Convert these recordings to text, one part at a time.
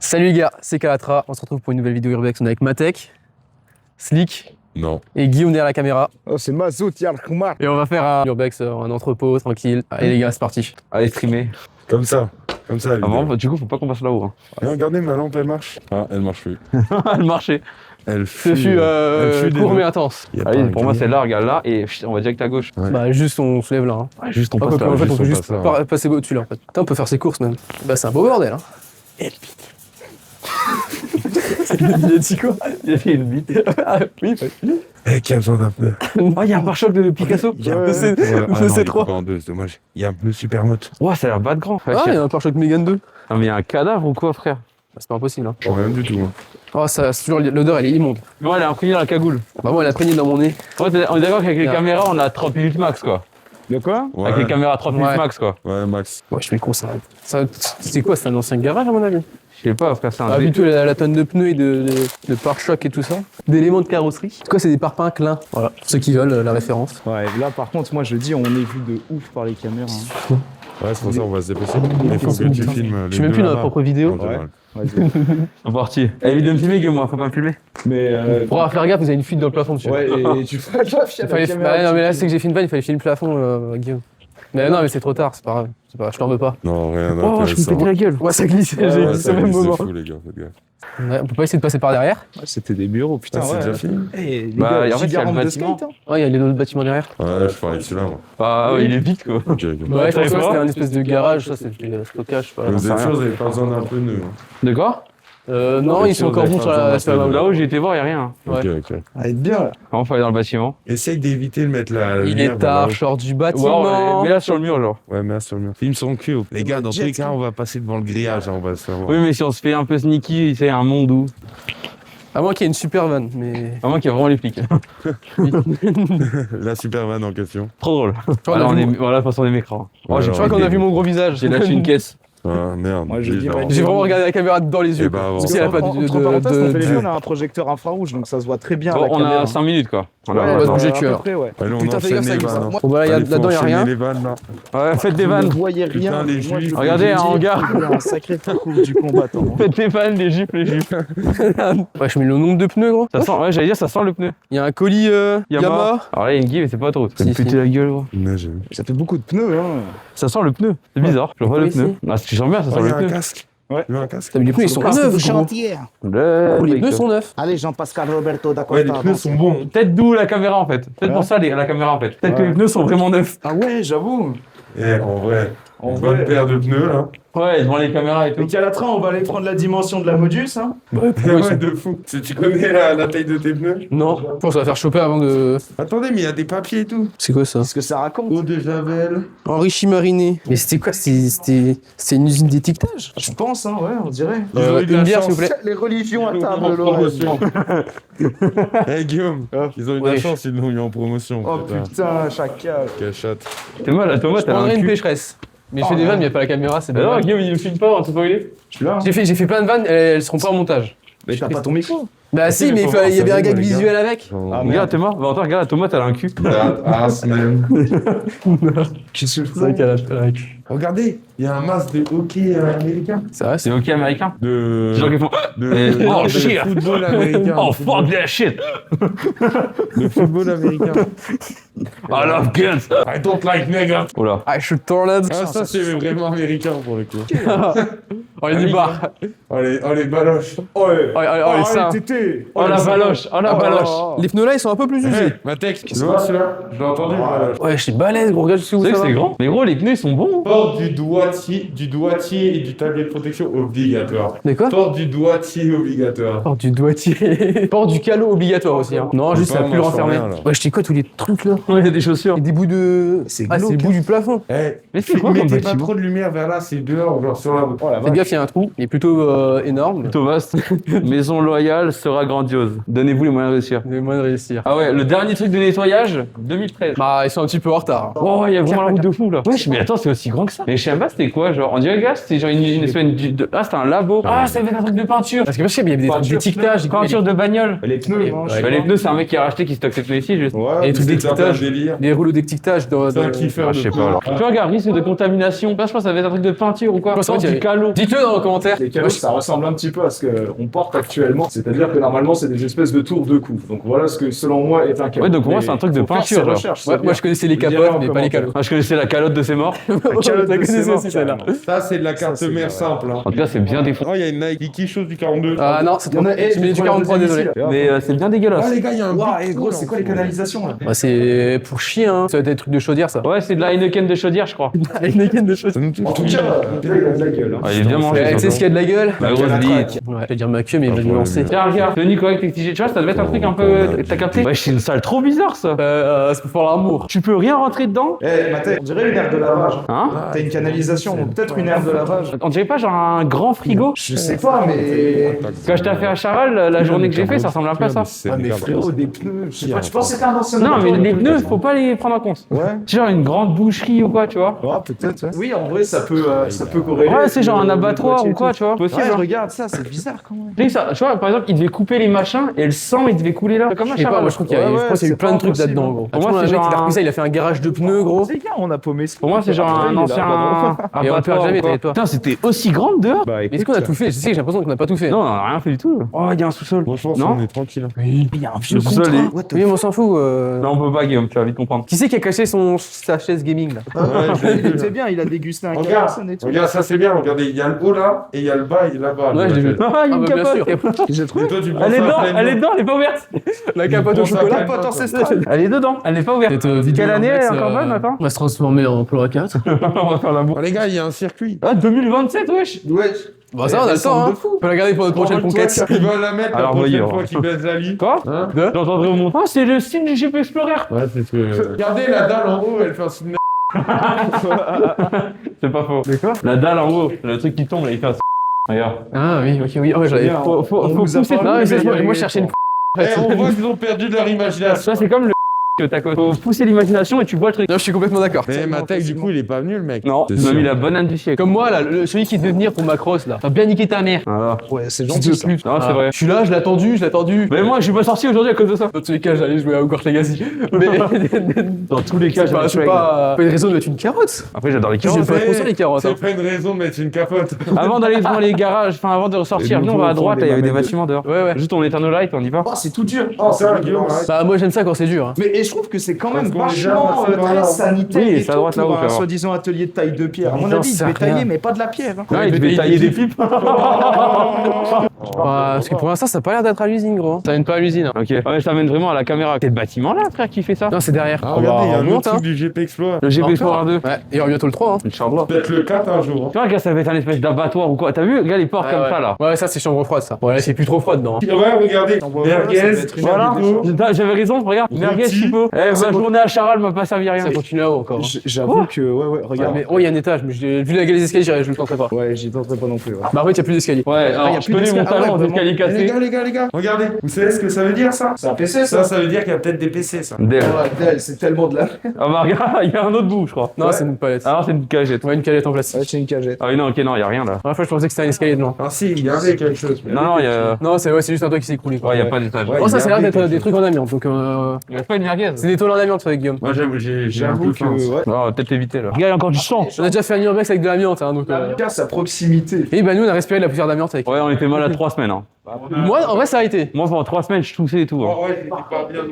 Salut les gars, c'est Kalatra. On se retrouve pour une nouvelle vidéo Urbex. On est avec Matek, Slick Non. et Guillaume derrière la caméra. Oh, c'est Mazout, Yarkoumar. Et on va faire un Urbex, un entrepôt tranquille. Allez les gars, c'est parti. Allez streamer. Comme ça. Comme ça. Avant, du coup, faut pas qu'on passe là-haut. Hein. Et regardez, ma lampe, elle marche. Ah, elle marche plus. Elle marchait. Elle Ce fut court mais intense. Allez, pour moi, c'est là, regarde là, et on va direct à gauche. Ouais. Bah juste on se lève là. Hein. Ouais, juste on En passe fait, là. on peut juste, juste on passe là. passer au-dessus là en fait. Putain, on peut faire ses courses même. Bah c'est un beau bordel hein. Il a dit quoi? Il a fait une bite. Ah, oui, Eh, qui a besoin d'un pneu? Oh, il y a un pare-choc de Picasso. Il y a un Ouais, pneu. c'est- Ouais, c'est non, il trois. coupe en deux, c'est dommage. Il y a un pneu super motte. Ouais, ça a l'air bas de grand. Ah, il y a un pare-choc Mégane 2. Bah, Non, mais il y a un cadavre ou quoi, frère? c'est pas impossible hein. Oh, rien du tout. Hein. Oh ça, c'est toujours l'odeur elle est immonde. Ouais, elle est imprégnée dans la cagoule. Bah moi elle a imprégné dans mon nez. Ouais, on est d'accord qu'avec les Ah. caméras, on a 30 minutes max, quoi. De quoi? Ouais. Avec les caméras, 30 minutes Ouais. max, quoi. Ouais, Max. Ouais je fais le con ça. C'est quoi? C'est un ancien garage à mon avis? Je sais pas, frère, c'est un Ah, dé- plutôt la tonne de pneus et de pare-chocs et tout ça. D'éléments de carrosserie. C'est quoi? C'est des parpaings Klein. Voilà, pour ceux qui veulent la référence. Ouais, là par contre, moi je dis, on est vu de ouf par les caméras. hein. Ouais, c'est pour ça qu'on va se dépêcher. Il faut que tu filmes. Je suis même plus dans la propre vidéo. Ouais. Vas-y. C'est parti. Évite de me filmer, Guillaume, faut pas me filmer. Mais Pour faire gaffe, vous avez une fuite dans le plafond dessus. ouais, et tu feras gaffe, il y a Il fallait... la caméra. Bah, non mais là c'est que j'ai fait une panne, il fallait filer le plafond Guillaume. Mais non mais c'est trop tard, c'est pas grave. Je t'en veux pas. Non, rien Oh, je me d'intéressant. pétais la gueule. Ouais ça glisse, Ouais, j'ai ouais, glissé au même moment. C'est fou, les gars, faites gaffe. Ouais, on peut pas essayer de passer par derrière? Ouais, c'était des bureaux, putain. Ah, c'est ouais. déjà fini? Eh, les Bah, gars, en fait, il y a le giga rampe de bâtiment. skate, hein. Ouais, il y a les autres bâtiments derrière. Ouais, je parlais de celui-là, moi. Bah, ouais, il est vite, quoi. Ok, ok. Ouais, je t'avais pense que pas c'était un espèce de garage, ça c'était stockage, je sais pas. Vous j'en êtes sais sûr, rien. vous avez pas besoin d'un pneu? Hein. De quoi? Non, ils sont encore bons sur la map. Là-haut, j'ai été voir, y a rien. Ouais. Ok, ok. Ah, être bien là. Comment faut aller dans le bâtiment? Essaye d'éviter de mettre la. Il lumière est vers tard, là-haut. je sors du Ouais, bâtiment. mais là, sur le mur, genre. Ouais, mais là, sur le mur. Filme son cul. Les gars, dans tous les cas, on va passer devant le grillage, hein, on va se faire voir. Oui, mais si on se fait un peu sneaky, c'est un monde où. À moins qu'il y ait une super vanne, mais. À moins qu'il y a vraiment les flics. La super vanne en question. Trop drôle. crois Voilà, qu'on a on vu est, voilà, façon des écrans. Ouais, Je crois qu'on a vu mon gros visage. J'ai lâché une caisse. Ah, merde. Moi, je dis, Déjà. bah, J'ai vraiment regardé la caméra dans les yeux. Eh ben, quoi. avant. Parce qu'il y a pas de. Entre parenthèses, on fait les de- deux, on a un projecteur infrarouge, donc ça se voit très bien. Bon, à la on caméra. a 5 minutes, quoi. Ouais, on va se bouger le cul, à peu alors. près, ouais. Allez, on Putain, fais enchaîne gaffe, ça les glisse. vannes. hein. Bon, bah là, Allez, faut là-dedans, il y a enchaîner rien. les vannes, là. Ouais, faites des Je vannes. ne voyais rien. Putain, les Moi, je juifs. peux Regardez, te un dire hangar. qu'il y a un sacré parcours du combattant. Faites des vannes, les gifles, les gifles. Ouais, je mets le nombre de pneus, gros. Ça sent, ouais, j'allais dire, ça sent le pneu. Il y a un colis Yamaha. Alors là, il y a une guille, mais c'est pas trop. Ça me Si, péter si. la gueule, gros. Non, j'ai vu. Ça fait beaucoup de pneus, hein. Ça sent le pneu. C'est bizarre. Je vois le Oui, pneu. si. Ah, tu sens bien, ça Oh, sent il y le a un pneu. casque. Ouais. Il y a un casque. Putain, mais les pneus ils sont Ah, c'est neufs, du gros. chantier. Le Les mec, pneus sont neufs. Allez, Jean-Pascal Roberto da Ouais, Costa. les pneus avance. sont bons. Peut-être d'où la caméra en fait. Peut-être Ouais. pour ça la caméra en fait. Peut-être que Ouais. les pneus sont vraiment neufs. Ah ouais, j'avoue. Eh, en vrai. En Une bonne vrai. paire de pneus, là. Ouais, devant les caméras et tout. Et Calatra, on va aller prendre la dimension de la Modus, hein. Ouais, Ouais, de fou. Tu connais la taille de tes pneus? Non, je pense qu'on va faire choper avant de. Attendez, mais il y a des papiers et tout. C'est quoi ça? Qu'est-ce que ça raconte? Eau de Javel. Enrichi mariné. Mais c'était quoi? C'était une usine d'étiquetage? Je pense, hein, ouais, on dirait. Ils ont eu de la Une bière, chance. s'il vous plaît. Les religions à Ils l'ont eu table, en Laurent. promotion. Eh Guillaume, Ah. ils ont eu de Ouais. la chance, ils l'ont eu en promotion. Oh putain, chacal. Cachette. T'es mal, la tomate, Je elle a un prendrais une cul. pêcheresse. Mais je fais des vannes, mais il n'y a pas la caméra, c'est Mais non, dommage. Guillaume, il ne filme pas, on te spoiler. Je suis là. hein. J'ai fait plein de vannes, elles seront pas en montage. Mais t'as pas ton micro. Bah si, mais faut il voir, y avait ça un gag les gars. visuel avec. Ah, Regarde, merde. Thomas, bah, attends, regarde, la tomate, elle a un cul. Ass, man. Qu'est-ce que C'est vrai qu'elle a un cul. Regardez, il y a un masque de hockey américain. C'est vrai, C'est hockey américain. De. Les gens qui font. De, Oh, de shit. football américain. Oh de football- fuck that shit! De football américain. I love guns! I don't like niggas. Oh là. I shoot tornado. Ah, ça, c'est vraiment américain pour le coup. Oh, il y a du bar. Oh, les baloches. Oh, les seins. tétés. Oh la baloche! Oh la baloche! Les pneus là, ils sont un peu plus usés. Ma texte, tu vois celui-là? Je l'ai entendu, le baloche. Ouais, je suis balèze, gros, regarde jusqu'où Tu sais ça que va. c'est grand? Mais gros, les pneus ils sont bons! Port du doigtier et du tablier de protection obligatoire. Mais quoi? Port du doigtier obligatoire. Port du doigtier. Port du calot obligatoire aussi. Hein. Non, Je juste sais ça pas, va plus le moi, je sens renfermer. rien, là. Ouais, je t'ai quoi tous les trucs là? Ouais, il y a des chaussures. Et des bouts de. C'est Ah, c'est le glauque. bout du plafond. Eh, Mais c'est quoi comme mettez pas bâtiment? trop de lumière vers là, c'est dehors, genre sur la route. Oh la Faites vache. gaffe, il y a un trou. Il est plutôt énorme. Plutôt vaste. Maison loyale sera grandiose. Donnez-vous les moyens de réussir. J'ai moins de réussir. Ah ouais, le dernier truc de nettoyage, 2013. Bah, ils sont un petit peu en retard. hein. Oh, il y a vraiment la route de fou là. Wesh, mais attends, c'est aussi grand que ça. Mais je sais pas, c'était quoi, genre, on dirait, gars, c'était genre une espèce de. Ah, c'était un labo. Ah, ça avait un truc de peinture. Parce que je sais, il y a des trucs Peinture, d'étiquetage. Peinture de bagnole. Les pneus, hein, je sais Bah, les pas. pneus, c'est un mec qui a racheté, qui stocke ses pneus ici, juste. Ouais, Et tout c'est d'étiquetage. un délire. Des rouleaux d'étiquetage dans. C'est un kiffeur Ah, de je sais pneus. pas alors. Tu regardes, risque de contamination. Là, je pense que ça va être un truc de peinture ou quoi. Je pense Porte qu'il y du avait- calot. Dites-le Dites-le dans les commentaires. Les calottes, ça ressemble un petit peu à ce qu'on porte actuellement. C'est-à-dire que normalement, c'est des espèces de tours de cou. Donc voilà ce que, selon moi, est un calot. Ouais, donc pour moi, c'est un truc de peinture. Genre. Ouais, moi je connaissais les capotes, mais pas les calottes. Moi, je connaissais la calotte de ses morts. calotte de connaissais ses morts, aussi celle-là. Ça, c'est de la carte c'est mère bien, simple. Hein. En tout cas, c'est bien défoncé. Oh, il y a une Nike qui chose du 42. Ah non, c'est trop. Tu mets du 43, désolé. Mais c'est bien dégueulasse. Ah, les gars, il y a un Waouh, but et gros, c'est quoi les canalisations là? Bah, c'est pour chier, hein. Ça va être des trucs de chaudière, ça. Ouais, c'est de la Heineken de chaudière, je crois. Heineken de chaudière. En tout cas, il a de la gueule. Ah, il est bien mangé. Tu sais ce qu'il y a de la gueule? La grosse bite. Ouais, je vais dire ma queue, mais il va nous lancer. Tiens, regarde, Denis, correct, exigé. Tu vois, ça devait être un truc un peu. T'as capté? Ouais, c'est une salle trop bizarre, ça. C'est pour faire l'amour. Tu peux rien rentrer dedans? Eh, Mathé, on dirait une aire de lavage. Hein? T'as une canalisation, ou peut-être une aire de lavage. On dirait pas genre un grand frigo? Je sais pas, mais. Quand je t'ai fait à Charal, la journée que j'ai fait, ça ressemble un peu à ça. Ah, mais frérot, des pneus. Je sais pas, tu penses que c'était un ancien Non, mais abattoir? les pneus, faut pas les prendre en compte. Ouais. C'est genre une grande boucherie ou quoi, tu vois? Ouais, peut-être. Ouais. Oui, en vrai, ça peut corréler. Ouais, c'est genre un Le abattoir boîtier ou et quoi, tout. tu vois? Possible. Ouais, hein. regarde ça, c'est bizarre quand même. Tu sais, ça, tu vois, par exemple, il devait couper les machins et le sang, il devait couler là. C'est comme un Je sais pas, Charal. moi je crois qu'il y a, Ouais, je crois qu'il y a eu c'est plein de pas trucs impossible. là-dedans, gros. Pour moi, Franchement, c'est le mec, genre il a un- repris ça, il a fait un garage de pneus, gros. Les gars, on a paumé ce Pour moi, c'est genre un Il est ancien là-bas. Et on le perd abattoir jamais, ou quoi. t'inquiète pas. Putain, c'était aussi grande dehors? Bah, Est-ce qu'on a tout fait? Je sais que j'ai l'impression qu'on n'a pas tout fait. Non, on a rien fait du tout. Oh, il y a un sous-sol. Moi, je pense Non. qu'on est tranquille. Oui. il y a un Le vieux sous-sol contrat. est- What the Oui, mais on s'en fout. Non, on peut pas, Guillaume, tu vas vite comprendre. Qui c'est qui a caché sa chaise gaming là? C'est bien, il a dégusté un Regarde, Carlsen et tout. regarde, ça c'est bien. Regardez, il y a le haut là et il y a le bas et là-bas. Ouais, je l'ai vu. Ah, il y a Ah une bah bien sûr. capote. J'ai Et trouvé. toi, tu prends Elle est ça dedans, à pleine elle est main. dedans, elle est pas ouverte. La capote au Prends ça à chocolat. pleine Pote main, ancestrale. Elle est dedans, elle est pas ouverte. Cette vidéo, Quelle année en fait, elle est encore bonne, attends? On va se transformer en Polo 4. On va faire la bourre. Oh, les gars, il y a un circuit. Ah, 2027, wesh. Ouais. Bah ça, on a le temps, hein. On peut la garder pour notre prochaine conquête. Ils veulent la mettre la Alors, prochaine voyons. fois qu'ils baissent la vie. Quoi? Hein J'entendrai au montant. Ah, c'est le signe du Jeep Explorer. Ouais, c'est ce que. Regardez la dalle en haut, elle fait un signe. C'est pas faux. Mais quoi? La dalle en haut, le truc qui tombe, là, il fait un. Regarde. Ah oui, ok, oui. Oh, j'avais. Bien. Faut On vous a pousser. parlé, Non, mais c'est mais moi je cherchais une. Eh, on voit qu'ils ont perdu de leur imagination. Ça, c'est comme le que t'as côté. Faut pousser l'imagination et tu vois le truc. Non, je suis complètement d'accord. Mais Matek, du coup, il est pas venu, le mec. Non, C'est il m'a sûr. mis la bonne du siècle. Comme moi, là, celui qui devait venir pour Macross, là. T'as bien niqué ta mère. Voilà. Ouais, c'est Fils gentil. de ça. pute. Non, c'est vrai. Je suis là, je l'ai attendu, je l'ai attendu. Mais moi, je suis pas sorti aujourd'hui à cause de ça. Dans tous les cas, j'allais jouer à Hogwarts Legacy. Mais Dans tous les cas, c'est pas une raison de mettre une carotte. Après, j'adore les J'aime carottes. pas trop ça, les carottes. hein. C'est pas une raison de mettre une capote. Avant d'aller devant les garages, enfin avant de ressortir, Les nous on va à nouveaux droite, là, il y avait des font des bâtiments dehors. Ouais, ouais. Juste on éteint nos lights, on y va. Oh, c'est tout dur. Oh, c'est Ça, un Guillaume, violence. Bah, moi j'aime ça quand c'est dur. Hein. Mais et je trouve que c'est quand même Parce qu'on est déjà vachement passé par très là. sanitaire Oui, et c'est à tout droite, là, pour où, un frère. soi-disant atelier de taille de pierre. À mon J'en avis, il sais devait tailler, rien. mais pas de la pierre. hein. Non, il devait tailler des pipes. Parce que pour l'instant, ça a pas l'air d'être à l'usine, gros. Ça vient pas à l'usine. Hein. Ok, ouais, je t'amène vraiment à la caméra. C'est le bâtiment là, frère, qui fait ça? Non, c'est derrière. Ah, regardez, il y a un remonte, autre truc du GP Explorer. Le GP Explorer 2. Ouais, il y aura bientôt le 3. Hein. Inch'Allah. Peut-être le 4 un jour. Tu vois, regarde, ça va être un espèce d'abattoir ou quoi. T'as vu, regarde les portes comme ça là. Ouais, ça c'est chambre froide, ça. Ouais, là c'est plus trop froid dedans. Hein. Ouais, regardez. Merguez. Voilà, j'avais raison, regarde. Merguez, Rôti. Chipo. Eh, ma journée à Charal m'a pas servi à rien. Ça continue là-haut encore. Hein. J'avoue que, ouais, Ouais, regarde. mais oh, il y a un étage, mais vu la galerie des escaliers, je le tenterai pas. Ouais, j'y tenterai pas non plus. Ouais. Bah, en fait, il y a plus d'escalier. Ouais, alors y a je plus connais mon d'escalier. Ah ouais, talent aux vraiment. escaliers Les cassés. gars, les gars, les gars, regardez. Vous savez ce que ça veut dire ça? C'est un PC, Ça veut dire qu'il y a peut-être des PC, ça. Del. Ouais, Del, c'est tellement de la. Ah bah regarde, il y a un autre bout, je crois. Non, Ouais. c'est une palette. Alors c'est une cagette. Ouais, une calette en plastique. Ouais, c'est une cagette. Ah oui, non, ok, non, il y a rien là. La dernière fois, je pensais que c'était un escalier de blanc. Ah si, il y avait quelque chose. Non, non, il y a. Non, c'est juste un toit qui s'est écroulé. Quoi. Ouais, il y a pas d'étage. Ouais. Oh, ça, il y ça a l'air avait d'être quelque des trucs en amiante. Donc, Il y a pas une merguez. c'est des tôles en amiante avec Guillaume. Moi, j'ai un J'avoue peu que, faim. ouais. Non, on va peut-être l'éviter là. Regarde, il y a encore du sang. On a déjà fait un urbex avec de l'amiante, hein, donc. La casse à proximité. Et bah, nous, on a respiré de la poussière d'amiante avec. Ouais, on était malade 3 semaines. Hein. Moi, en vrai, ça a été. Moi, pendant 3 semaines, je toussais et tout. Hein. Oh, ouais, c'était pas bien.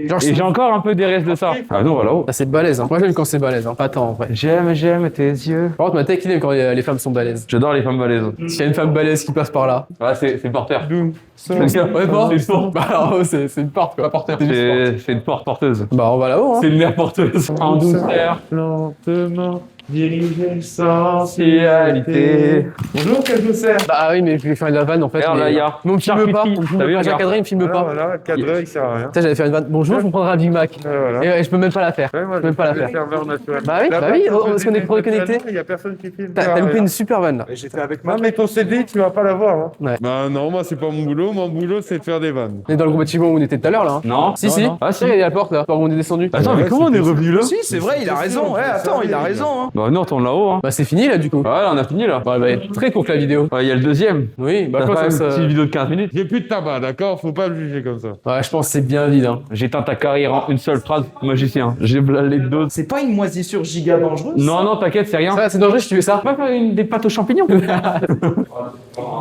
Genre, Et j'ai encore un peu des restes de ça. Ah non, voilà. Ah, c'est balèze, hein. Moi, j'aime quand c'est balèze, hein. Pas tant, en vrai. J'aime tes yeux. Par contre, ma tech, il aime quand les femmes sont balèzes. J'adore les femmes balèzes. S'il y a une femme balèze qui passe par là. Ah, c'est porteur. Honnêtement, C'est une porte. bah alors, c'est une porte, quoi. Porteur. C'est une porte porteuse. Bah, on va là-haut, hein. C'est une mère porteuse. En douceur. Lentement, diriger Sensualité. Bonjour, qu'est-ce que c'est? Bah oui, mais je vais faire de la vanne en fait. Regarde, mais- là, il y a Mon me filme pas. charcuterie. T'as vu, J'ai regarde. cadré, il me filme pas. Voilà, le cadre, il sert à rien. Putain, j'allais faire une vanne. Bonjour, je vous prendrai un Big Mac. Voilà. Et je peux même pas la faire. Ouais, moi, Je peux même pas la faire. serveur naturel. Bah oui, Là-bas, bah oui, quand parce qu'on est reconnecté. Il y a personne qui filme. T'as loupé une super vanne là. J'ai fait avec Non, mais ton CD, tu vas pas l'avoir. Hein. Ouais. Bah non, moi, c'est pas mon boulot. Mon boulot, c'est de faire des vannes. On est dans le gros bâtiment où on était tout à l'heure là. Hein. Non. Si, Non, si. non. Ah, si. Il y a la porte là, par où on est descendu. Attends, Ouais, mais comment on est c'était- revenu là? Si, c'est vrai, il a raison. Ouais, attends, il a raison. Hein. Bah non, tourne là-haut. Hein. Bah c'est fini là du coup. Ouais, là, on a fini là. Bah, elle va être très courte la vidéo. Ouais, il y a le deuxième. Oui, bah T'as quoi pas ça, une petite vidéo de 15 minutes. J'ai plus de tabac, d'accord? Faut pas me juger comme ça. Ouais, je pense que c'est bien vide. Hein. J'éteins ta carrière en une seule phrase, magicien. J'ai les deux. C'est pas une moisissure giga dangereuse? Non, non, t'inquiète, c'est rien. Ça, c'est dangereux si tu fais ça. On va faire des pâtes aux champignons.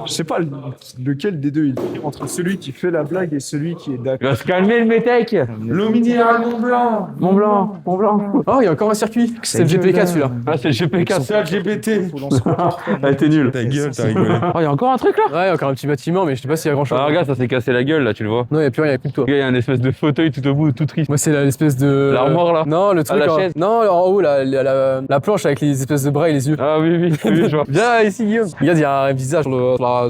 Je sais pas lequel des deux il est entre celui qui fait la blague et celui qui est Il d'accord. va se calmer le métèque. L'eau minérale Mont Blanc. Mont Blanc, Mont Blanc. Oh, il y a encore un circuit. C'est le GP4 celui-là. Ah, c'est le GP4. C'est LGBT. Ah, t'es nul. Ta gueule, t'as rigolé. Oh, il y a encore un truc là. Ouais, encore un petit bâtiment, mais je sais pas s'il y a grand chose. Ah, regarde, ça s'est cassé la gueule là, tu le vois. Non, il y a plus rien, il y a plus de toi. Il y a une espèce de fauteuil tout au bout, tout triste. Moi, c'est l'espèce de. L'armoire, là. Non, le truc. la en- chaise. Non, en haut, la planche avec les espèces de bras et les yeux. Ah oui, oui, oui, je vois. Viens ici, Guillaume. Regarde, il y a un visage sur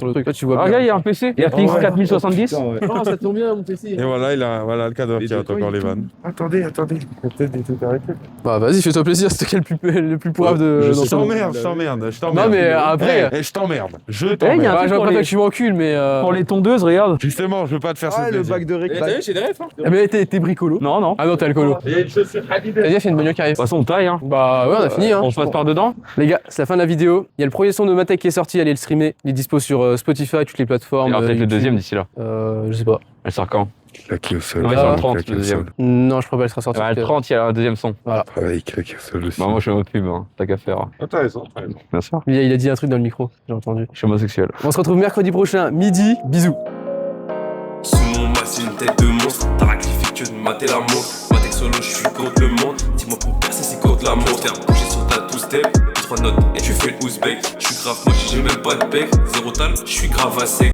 le truc. Toi, tu vois Ah, bien. regarde, il y a un PC. Il y a Pix 4070. Oh, ça tombe bien, mon PC. Et voilà, voilà le cadre qui a encore les vannes. Attendez, peut-être des trucs arrêtés. Bah, vas-y, fais-toi plaisir, c'est le plus pourrave de. Je dans sais Je ton- t'emmerde, je t'emmerde, je t'emmerde. Non, mais après. Je t'emmerde. Je il y a t'emmerde. un Bah, truc j'aimerais pour pas les- que tu m'encules, mais. Pour les tondeuses, regarde. Justement, je veux pas te faire ce Ah, le plaisir. bac de réclame. j'ai des refs. Hein. Ah, mais t'es bricolo. Non, non. Ah non, t'es alcoolo. Il y a une chaussure Adidas. Vas-y, fais une bagnole qui arrive. De toute façon, on taille. Hein. Bah, ouais, on a fini, hein. On se passe par dedans. Les gars, c'est la fin de la vidéo. Il y a le premier son de Matek qui est sorti, allez le streamer. Il est dispo sur Spotify, toutes les plateformes. Il y aura peut-être le YouTube. deuxième d'ici là. Je sais pas. Elle sort quand? Claqué au sol. Ouais, sur le 30, le deuxième. Non, je crois pas qu'elle sera sortie. Ouais, le 30, il y a un deuxième son. Travail claqué au sol aussi. Bah, moi, je fais ma pub. Hein. T'as qu'à faire. Ah, t'as raison, t'as raison. Bien sûr. Il a dit un truc dans le micro, j'ai entendu. Je suis homosexuel. On se retrouve mercredi prochain, midi. Bisous. Sous mon masque, j'ai une tête de monstre. T'as raclifié que de mater la montre. Matek solo, je suis contre le monde. Dis-moi pour percer, c'est contre la montre. Faire bouger sur ta two-step. 3 notes et tu fais le ouzbek. Je suis grave moche, j'ai même pas de bec. Zéro tal, je suis grave à sec.